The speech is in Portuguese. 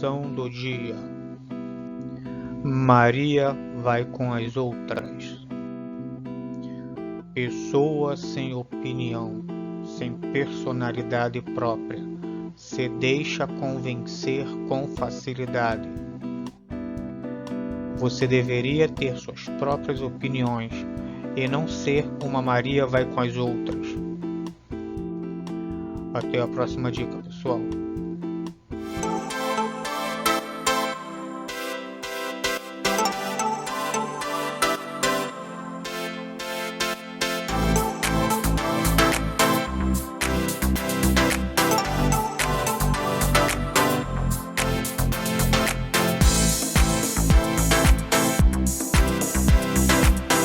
Expressão do dia. Maria vai com as outras. Pessoa sem opinião, sem personalidade própria, se deixa convencer com facilidade. Você deveria ter suas próprias opiniões e não ser uma Maria vai com as outras. Até a próxima dica, pessoal.